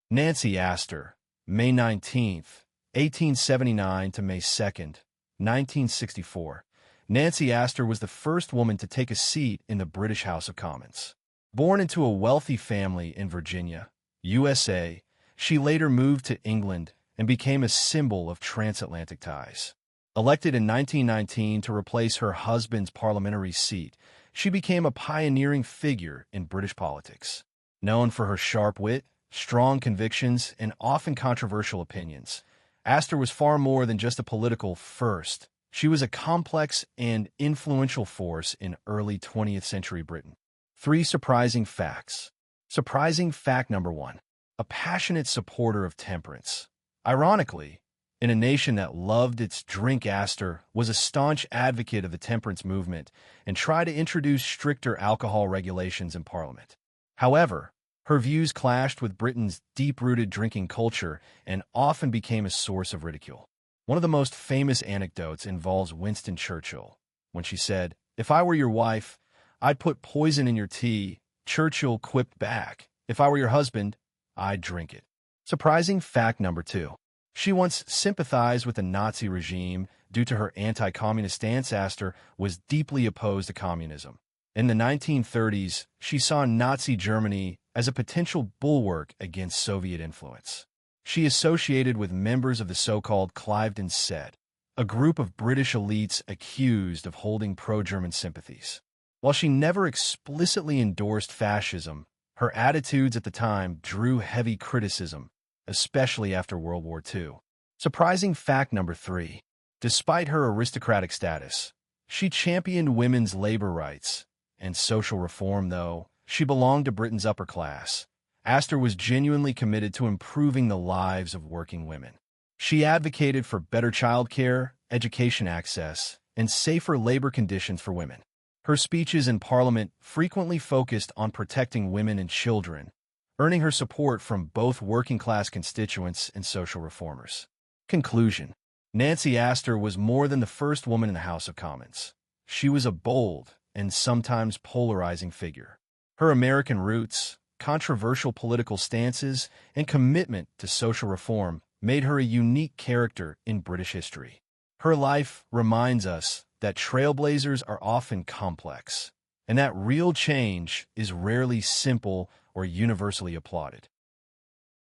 Nancy Astor, May 19, 1879 to May 2, 1964. Nancy Astor was the first woman to take a seat in the British House of Commons. Born into a wealthy family in Virginia, USA, she later moved to England and became a symbol of transatlantic ties. Elected in 1919 to replace her husband's parliamentary seat, she became a pioneering figure in British politics. Known for her sharp wit, strong convictions, and often controversial opinions, Astor was far more than just a political first. She was a complex and influential force in early 20th century Britain. 3 surprising facts. Surprising fact number 1. A passionate supporter of temperance. Ironically, in a nation that loved its drink, Astor was a staunch advocate of the temperance movement and tried to introduce stricter alcohol regulations in Parliament. However, her views clashed with Britain's deep-rooted drinking culture and often became a source of ridicule. One of the most famous anecdotes involves Winston Churchill. When she said, "If I were your wife, I'd put poison in your tea," Churchill quipped back, "If I were your husband, I'd drink it." Surprising fact number 2. She once sympathized with the Nazi regime due to her anti-communist stance. Astor was deeply opposed to communism. In the 1930s, she saw Nazi Germany as a potential bulwark against Soviet influence. She associated with members of the so-called Cliveden set, a group of British elites accused of holding pro-German sympathies. While she never explicitly endorsed fascism, her attitudes at the time drew heavy criticism, especially after World War II. Surprising fact number 3. Despite her aristocratic status, she championed women's labor rights and social reform. Though she belonged to Britain's upper class, Astor was genuinely committed to improving the lives of working women. She advocated for better childcare, education access, and safer labor conditions for women. Her speeches in Parliament frequently focused on protecting women and children, earning her support from both working-class constituents and social reformers. Conclusion. Nancy Astor was more than the first woman in the House of Commons. She was a bold and sometimes polarizing figure. Her American roots, controversial political stances, and commitment to social reform made her a unique character in British history. Her life reminds us that trailblazers are often complex, and that real change is rarely simple or universally applauded.